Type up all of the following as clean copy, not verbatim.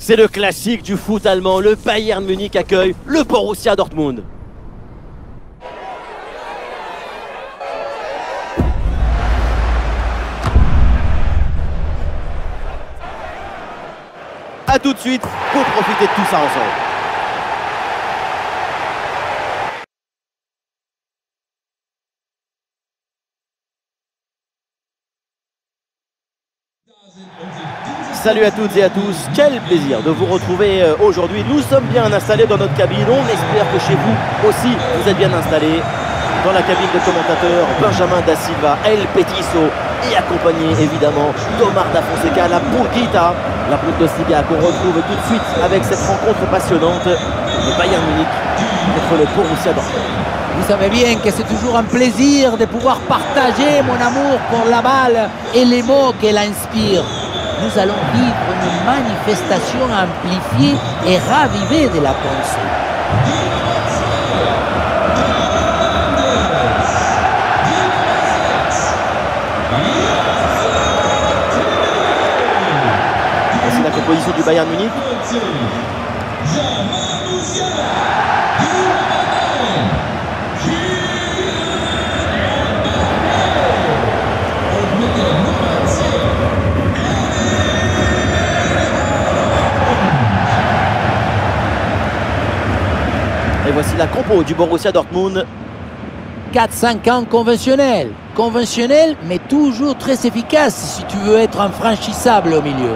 C'est le classique du foot allemand, le Bayern Munich accueille le Borussia Dortmund. A tout de suite pour profiter de tout ça ensemble. Salut à toutes et à tous, quel plaisir de vous retrouver aujourd'hui. Nous sommes bien installés dans notre cabine, on espère que chez vous aussi vous êtes bien installés. Dans la cabine de commentateurs, Benjamin Da Silva, El Petiso et accompagné évidemment d'Omar Da Fonseca, la Pulguita, la Bundesliga qu'on retrouve tout de suite avec cette rencontre passionnante, le Bayern Munich contre le Borussia Dortmund. Vous savez bien que c'est toujours un plaisir de pouvoir partager mon amour pour la balle et les mots qu'elle inspire. Nous allons vivre une manifestation amplifiée et ravivée de la pensée. Voici la composition du Bayern Munich. Et voici la compo du Borussia Dortmund. 4-5-1 conventionnel. Conventionnel, mais toujours très efficace si tu veux être infranchissable au milieu.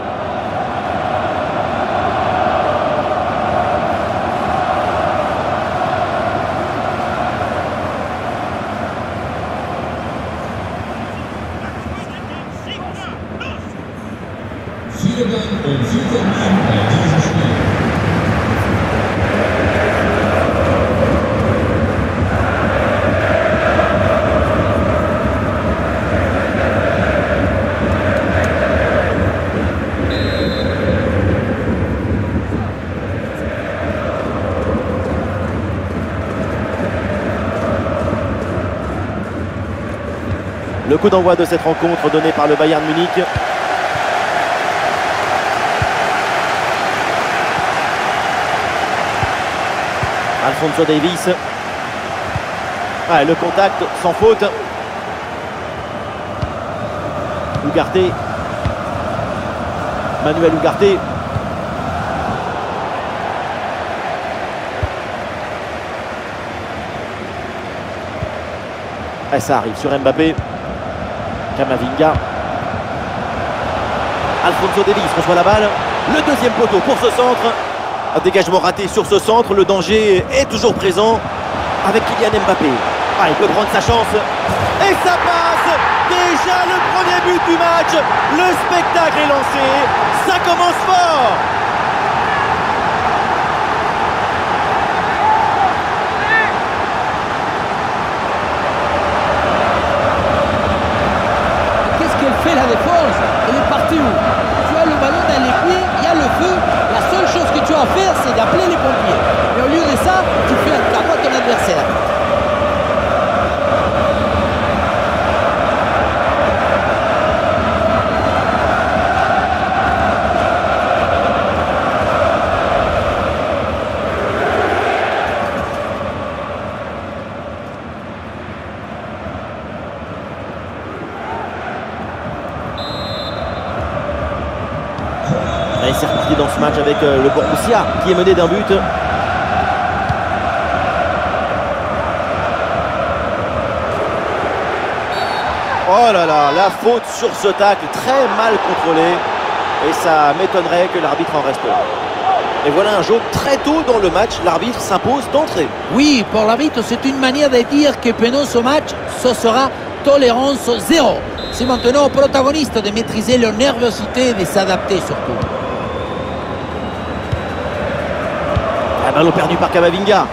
Le coup d'envoi de cette rencontre donné par le Bayern Munich. Alphonso Davies. Ah, le contact sans faute. Ugarte. Manuel Ugarte. Et ça arrive sur Mbappé. Camavinga. Alphonso Davies reçoit la balle. Le deuxième poteau pour ce centre. Un dégagement raté sur ce centre. Le danger est toujours présent avec Kylian Mbappé. Ah, il peut prendre sa chance. Et ça passe. Déjà le premier but du match. Le spectacle est lancé. Ça commence fort. Fait la défense, elle est partie où? Tu as le ballon dans les pieds, il y a le feu, la seule chose que tu as à faire c'est d'appeler les pompiers. Mais au lieu de ça, tu fais un cadeau à ton adversaire. Et c'est reparti dans ce match avec le Borussia qui est mené d'un but. Oh là là, la faute sur ce tacle très mal contrôlé. Et ça m'étonnerait que l'arbitre en reste là. Et voilà un jaune très tôt dans le match. L'arbitre s'impose d'entrée. Oui, pour l'arbitre, c'est une manière de dire que pendant ce match, ce sera tolérance zéro. C'est maintenant aux protagonistes de maîtriser leur nervosité et de s'adapter surtout. Un ballon perdu par Camavinga.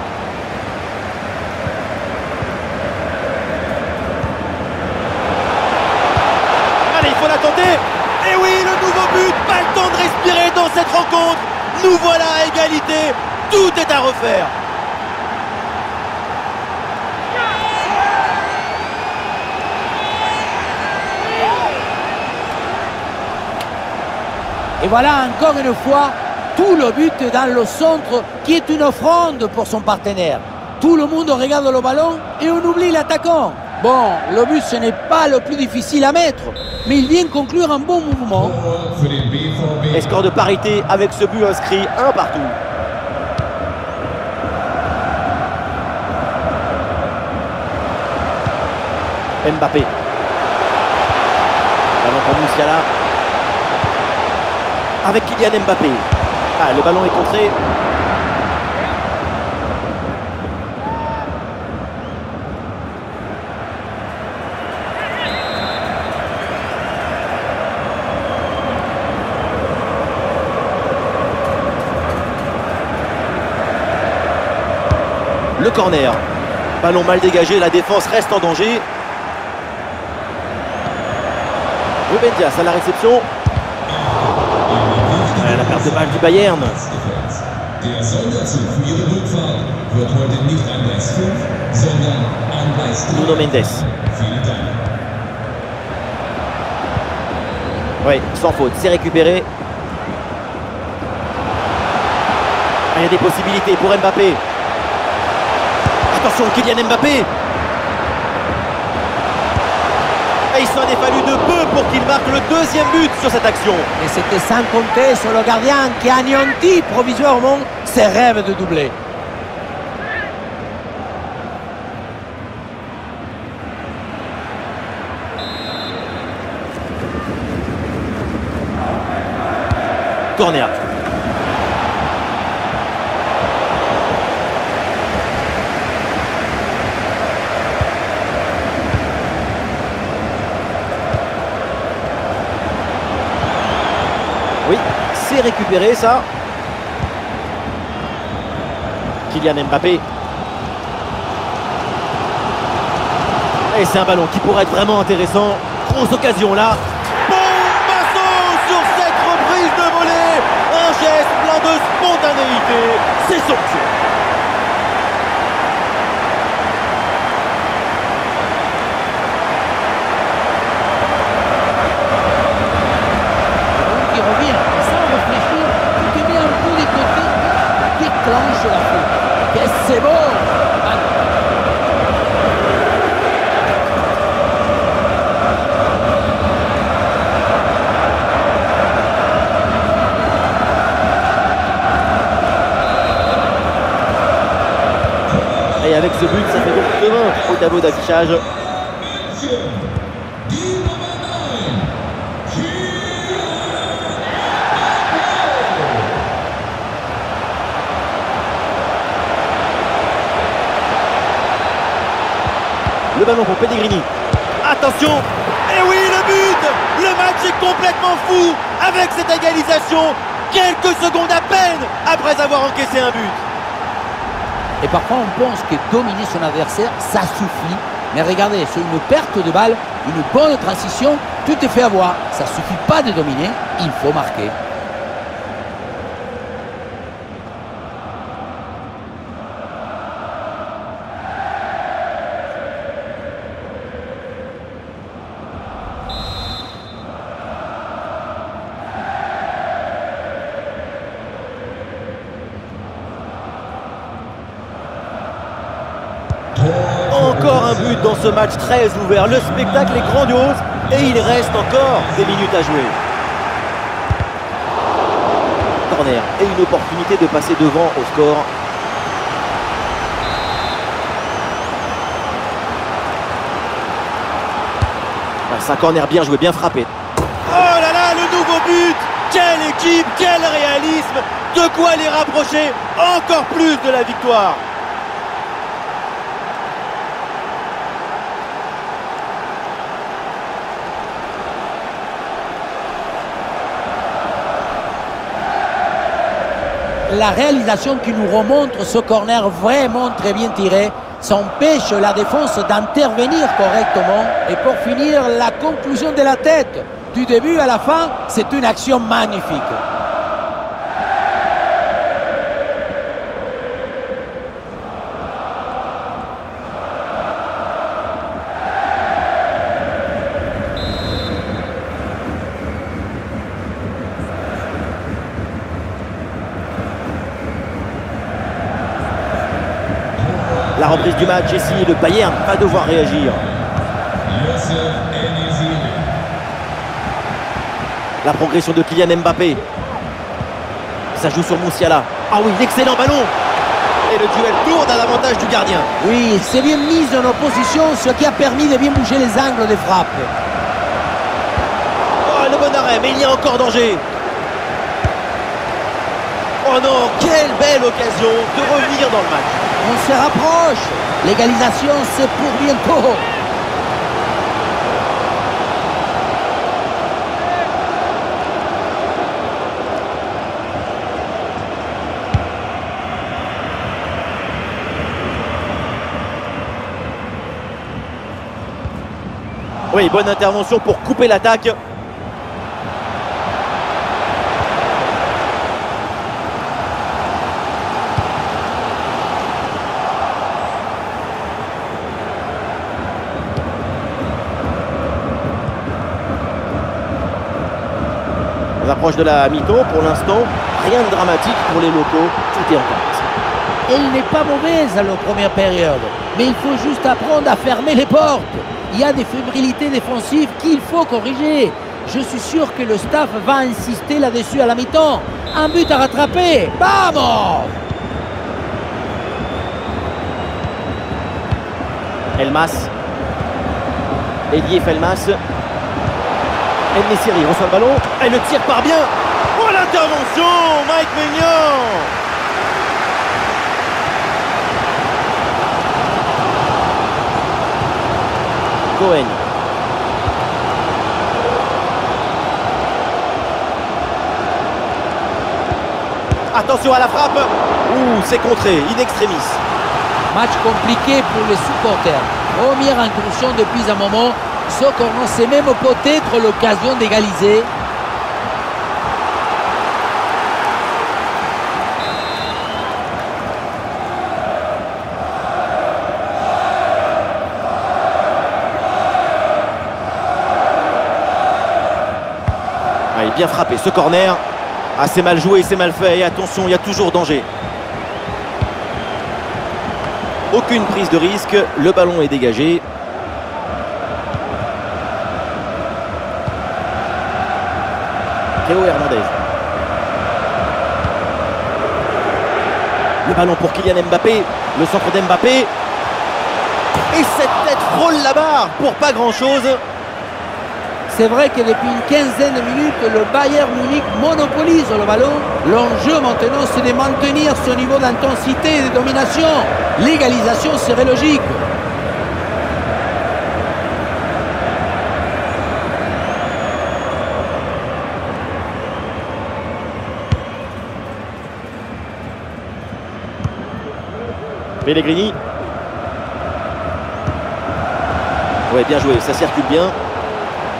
Allez, il faut la tenter. Et oui, le nouveau but. Pas le temps de respirer dans cette rencontre. Nous voilà à égalité. Tout est à refaire. Et voilà encore une fois tout le but dans le centre qui est une offrande pour son partenaire. Tout le monde regarde le ballon et on oublie l'attaquant. Bon, le but ce n'est pas le plus difficile à mettre, mais il vient conclure un bon mouvement. Et score de parité avec ce but inscrit, 1 partout. Mbappé. Ballon pour Musiala. Avec Kylian Mbappé. Ah, le ballon est contré. Le corner. Ballon mal dégagé, la défense reste en danger. Ruben Dias à la réception. La perte de balle du Bayern. Nuno Mendes. Oui, sans faute, c'est récupéré. Il y a des possibilités pour Mbappé. Attention, Kylian Mbappé. Et il s'en est fallu de peu pour qu'il marque le deuxième but sur cette action. Et c'était sans compter sur le gardien qui a anéanti provisoirement ses rêves de doubler. Corner. Oui, c'est récupéré ça. Kylian Mbappé. Et c'est un ballon qui pourrait être vraiment intéressant. Grosse occasion là. Bombasso sur cette reprise de volée. Un geste plein de spontanéité. C'est somptueux. Qui revient sans réfléchir, qui te met un coup de côté, déclenche la faute. Et c'est bon. Et avec ce but, ça fait donc 2-1 au tableau d'affichage. Le ballon pour Pellegrini. Attention. Et oui, le but. Le match est complètement fou avec cette égalisation. Quelques secondes à peine après avoir encaissé un but. Et parfois on pense que dominer son adversaire, ça suffit. Mais regardez, sur une perte de balle, une bonne transition, tout est fait avoir. Ça ne suffit pas de dominer, il faut marquer. Encore un but dans ce match très ouvert. Le spectacle est grandiose et il reste encore des minutes à jouer. Corner et une opportunité de passer devant au score. C'est un corner bien joué, bien frappé. Oh là là, le nouveau but! Quelle équipe, quel réalisme! De quoi les rapprocher encore plus de la victoire. La réalisation qui nous remontre ce corner vraiment très bien tiré, ça empêche la défense d'intervenir correctement. Et pour finir, la conclusion de la tête, du début à la fin, c'est une action magnifique. La reprise du match ici, le Bayern va devoir réagir. La progression de Kylian Mbappé. Ça joue sur Musiala. Ah oui, l'excellent ballon. Et le duel tourne à l'avantage du gardien. Oui, il s'est bien mis en opposition, ce qui a permis de bien bouger les angles des frappes. Oh, le bon arrêt, mais il y a encore danger. Oh non, quelle belle occasion de revenir dans le match. On se rapproche. L'égalisation, c'est pour bientôt. Oui, bonne intervention pour couper l'attaque. On approche de la mi-temps. Pour l'instant, rien de dramatique pour les locaux. Tout est en place. Elle n'est pas mauvaise à la première période, mais il faut juste apprendre à fermer les portes. Il y a des fébrilités défensives qu'il faut corriger. Je suis sûr que le staff va insister là-dessus à la mi-temps. Un but à rattraper. Vamos! Elmas. Elief Elmas. El-Nesyri reçoit le ballon. Elle le tire par bien. Oh, l'intervention, Mike Maignan. Cohen. Attention à la frappe. Ouh, c'est contré, in extremis. Match compliqué pour les supporters. Première incursion depuis un moment. Ce qu'on sait même peut-être l'occasion d'égaliser. Allez, bien frappé ce corner. Ah, c'est mal joué, c'est mal fait. Et attention, il y a toujours danger. Aucune prise de risque. Le ballon est dégagé. Théo Hernandez. Le ballon pour Kylian Mbappé. Le centre d'Mbappé. Et cette tête frôle la barre pour pas grand-chose. C'est vrai que depuis une quinzaine de minutes, le Bayern Munich monopolise le ballon. L'enjeu maintenant, c'est de maintenir ce niveau d'intensité et de domination. L'égalisation serait logique. Pellegrini. Ouais, bien joué, ça circule bien.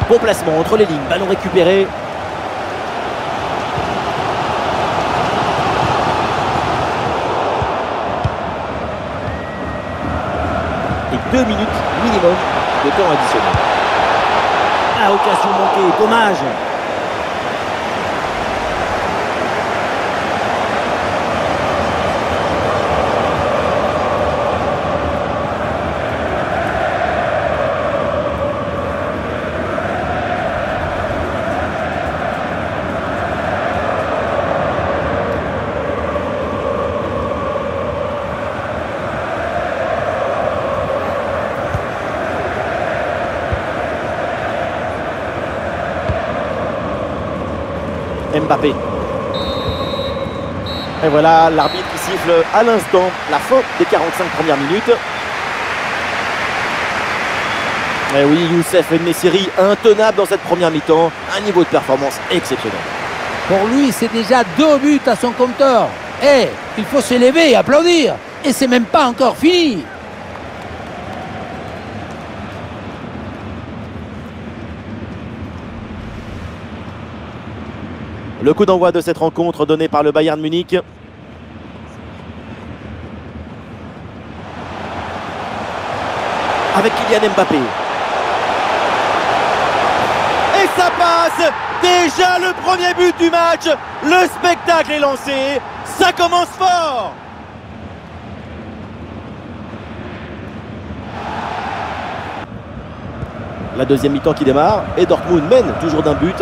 Bon placement entre les lignes, ballon récupéré. Et 2 minutes minimum de temps additionnel. Ah, occasion manquée, dommage. Mbappé. Et voilà l'arbitre qui siffle à l'instant la fin des 45 premières minutes. Et oui, Youssef En-Nesyri intenable dans cette première mi-temps. Un niveau de performance exceptionnel. Pour lui, c'est déjà 2 buts à son compteur. Et il faut se lever et applaudir. Et c'est même pas encore fini. Le coup d'envoi de cette rencontre donné par le Bayern Munich. Avec Kylian Mbappé. Et ça passe! Déjà le premier but du match. Le spectacle est lancé. Ça commence fort! La deuxième mi-temps qui démarre et Dortmund mène toujours d'un but.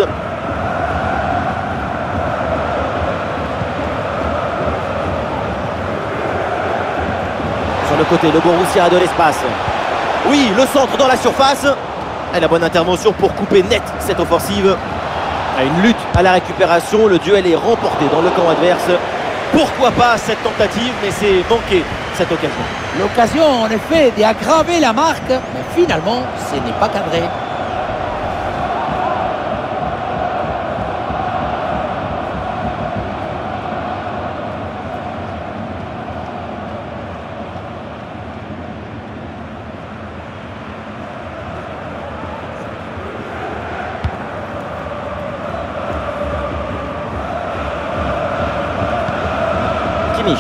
Sur le côté, le Borussia a de l'espace. Oui, le centre dans la surface. Et la bonne intervention pour couper net cette offensive. Une lutte à la récupération, le duel est remporté dans le camp adverse. Pourquoi pas cette tentative, mais c'est manqué cette occasion. L'occasion en effet d'aggraver la marque, mais finalement ce n'est pas cadré. Kimmich.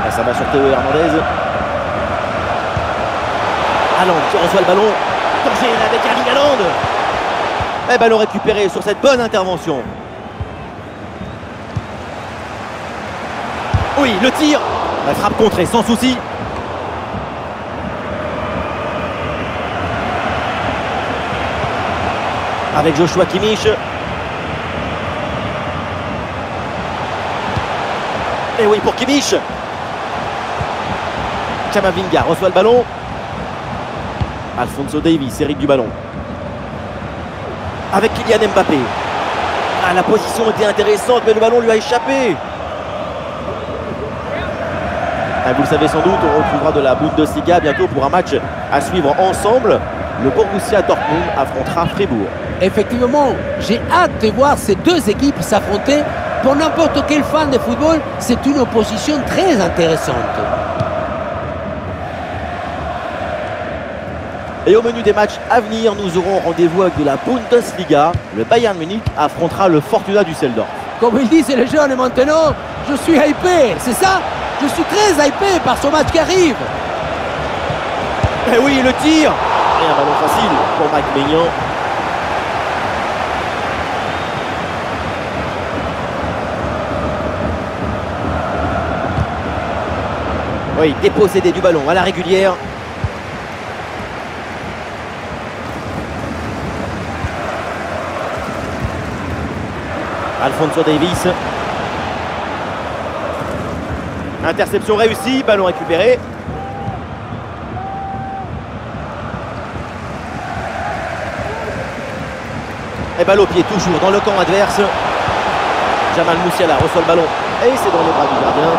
Et ça va sur Théo Hernandez. Haaland qui reçoit le ballon. Danger avec Erling Haaland. Et ballon récupéré sur cette bonne intervention. Oui, le tir. La frappe contrée sans souci. Avec Joshua Kimmich. Et oui, pour Kimmich. Camavinga reçoit le ballon. Alphonso Davies hérite du ballon. Avec Kylian Mbappé. Ah, la position était intéressante, mais le ballon lui a échappé. Ah, vous le savez sans doute, on retrouvera de la Bundesliga bientôt pour un match à suivre ensemble. Le Borussia Dortmund affrontera Fribourg. Effectivement, j'ai hâte de voir ces deux équipes s'affronter. Pour n'importe quel fan de football, c'est une opposition très intéressante. Et au menu des matchs à venir, nous aurons rendez-vous avec de la Bundesliga. Le Bayern Munich affrontera le Fortuna Düsseldorf. Comme ils disent les jeunes maintenant, je suis hypé, c'est ça? Je suis très hypé par ce match qui arrive. Et oui, le tir. Et un ballon facile pour Mike Maignan. Oui, dépossédé du ballon à la régulière. Alphonso Davies. Interception réussie, ballon récupéré. Et balle au pied toujours dans le camp adverse. Jamal Musiala reçoit le ballon et c'est dans les bras du gardien.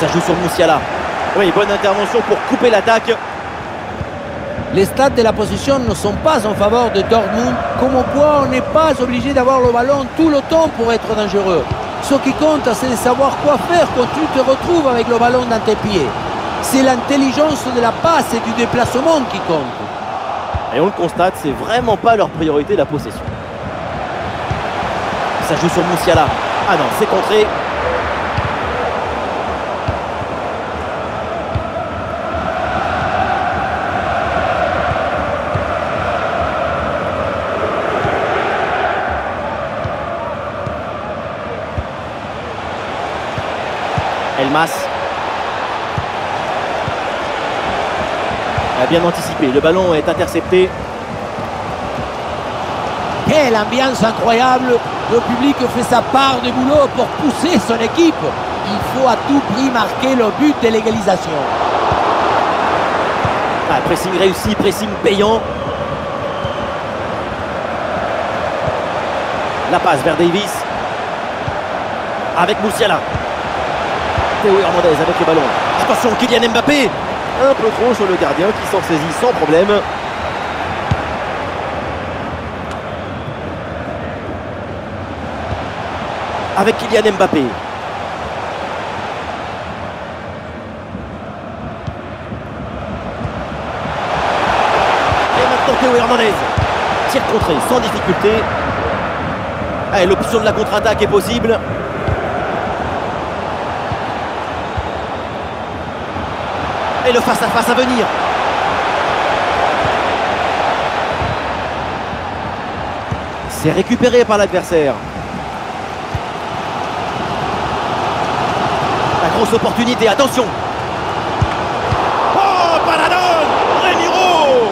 Ça joue sur Musiala. Oui, bonne intervention pour couper l'attaque. Les stats de la position ne sont pas en faveur de Dortmund. Comme quoi, on n'est pas obligé d'avoir le ballon tout le temps pour être dangereux. Ce qui compte, c'est de savoir quoi faire quand tu te retrouves avec le ballon dans tes pieds. C'est l'intelligence de la passe et du déplacement qui compte. Et on le constate, c'est vraiment pas leur priorité la possession. Ça joue sur Musiala. Ah non, c'est contré. Elmas a bien anticipé, le ballon est intercepté. Quelle ambiance incroyable! Le public fait sa part de boulot pour pousser son équipe. Il faut à tout prix marquer le but de l'égalisation. Ah, pressing réussi, pressing payant. La passe vers Davies. Avec Musiala. Théo Hernandez avec le ballon. Attention, Kylian Mbappé. Un peu trop sur le gardien qui s'en saisit sans problème. Avec Kylian Mbappé. Et maintenant Théo Hernandez. Tir contré sans difficulté. Allez, l'option de la contre-attaque est possible. Et le face-à-face à venir. C'est récupéré par l'adversaire. grosse opportunité, attention. Oh, Paladon, Remiro.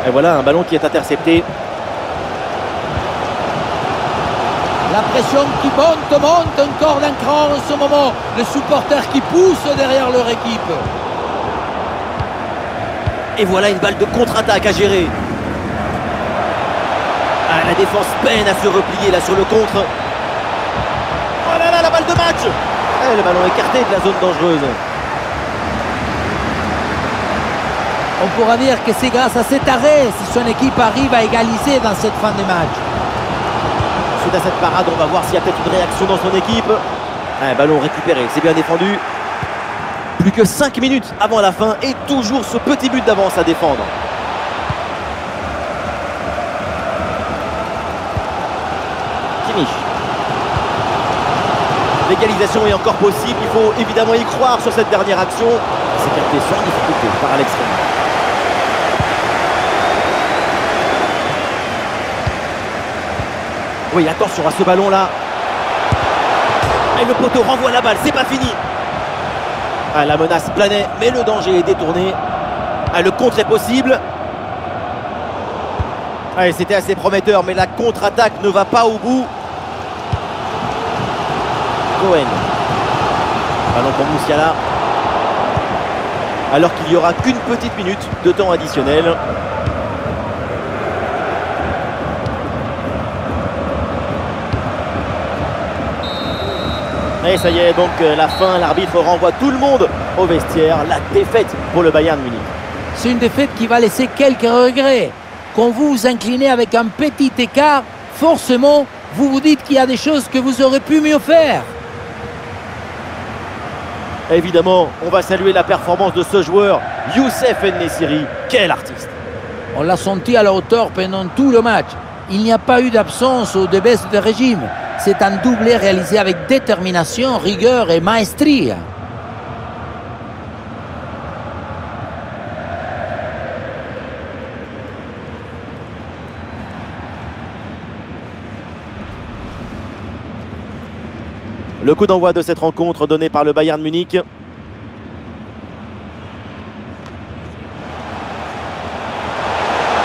Et voilà un ballon qui est intercepté. La pression qui monte encore d'un cran en ce moment. Les supporters qui poussent derrière leur équipe. Et voilà une balle de contre-attaque à gérer. Ah, la défense peine à se replier là sur le contre. Oh là là, la balle de match. Ah, le ballon écarté de la zone dangereuse. On pourra dire que c'est grâce à cet arrêt si son équipe arrive à égaliser dans cette fin de match. Suite à cette parade, on va voir s'il y a peut-être une réaction dans son équipe. Un ballon récupéré, c'est bien défendu. Plus que 5 minutes avant la fin et toujours ce petit but d'avance à défendre. Kimmich. L'égalisation est encore possible, il faut évidemment y croire sur cette dernière action. C'est capté sans difficulté par Alex Rennes. Oui, attention à ce ballon-là. Et le poteau renvoie la balle, c'est pas fini. Ah, la menace planait, mais le danger est détourné. Ah, le contre est possible. Ah, c'était assez prometteur, mais la contre-attaque ne va pas au bout. Cohen. Ballon pour Musiala. Alors qu'il n'y aura qu'une petite minute de temps additionnel. Et ça y est, donc la fin, l'arbitre renvoie tout le monde au vestiaire. La défaite pour le Bayern Munich. C'est une défaite qui va laisser quelques regrets. Quand vous vous inclinez avec un petit écart, forcément, vous vous dites qu'il y a des choses que vous aurez pu mieux faire. Évidemment, on va saluer la performance de ce joueur, Youssef En-Nesyri. Quel artiste! On l'a senti à la hauteur pendant tout le match. Il n'y a pas eu d'absence ou de baisse de régime. C'est un doublé réalisé avec détermination, rigueur et maestria. Le coup d'envoi de cette rencontre donné par le Bayern Munich.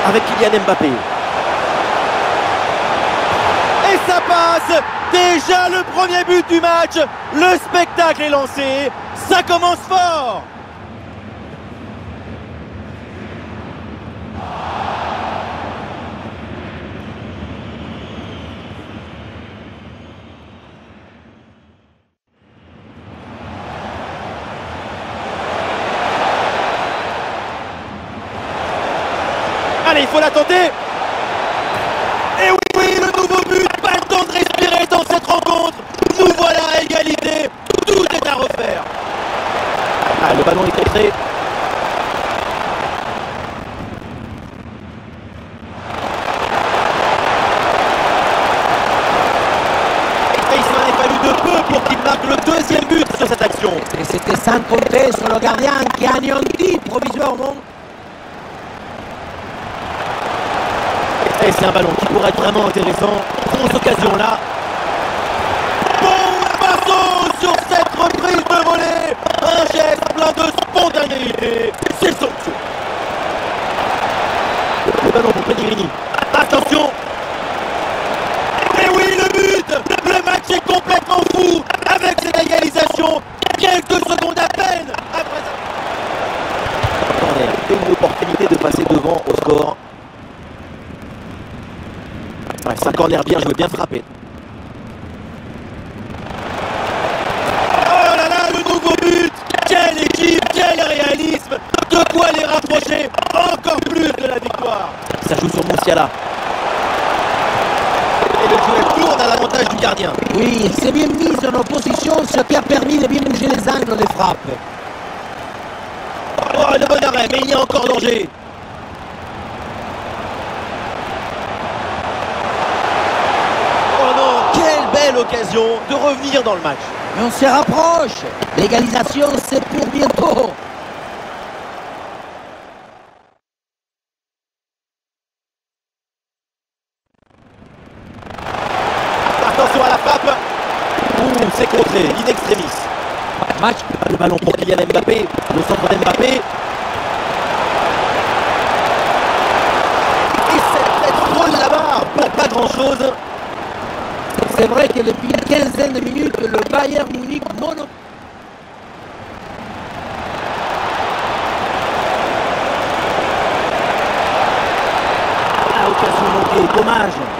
Avec Kylian Mbappé. Et ça passe! Déjà le premier but du match. Le spectacle est lancé. Ça commence fort. Allez, il faut la tenter. Et oui, le nouveau but. Pas le temps de respirer dans cette rencontre. Nous voilà à égalité. Tout est à refaire. Ah, le ballon est contré. Et il s'en est fallu de peu pour qu'il marque le deuxième but sur cette action. Et c'était sans compter sur le gardien qui a anéanti provisoirement. Et c'est un ballon qui pourrait être vraiment intéressant. Grosse occasion là. Bon passo sur cette reprise de volée. Un geste plein de spontanéité. C'est somptueux. Le ballon pour Pellegrini. Attention. Et oui, le but. Le match est complètement fou. Avec cette égalisation. Quelques secondes à peine après ça. Corner. Une opportunité de passer devant au score. Ouais, c'est un corner bien joué, bien frappé. Oh là là, le nouveau but! Quelle équipe, quel réalisme! De quoi les rapprocher encore plus de la victoire! Ça joue sur Musiala. Et le joueur tourne à l'avantage du gardien. Oui, il s'est bien mis en opposition, ce qui a permis de bien bouger les angles des frappes. Oh, le bon arrêt, mais il y a encore danger. Belle occasion de revenir dans le match. Mais on se rapproche. L'égalisation, c'est pour bientôt. in extremis. Match. Le ballon pour Kylian Mbappé, le centre d'Mbappé. Et cette tête drôle là-bas pour pas grand-chose. C'est vrai que depuis une quinzaine de minutes, le Bayern Munich Occasion manquée, dommage.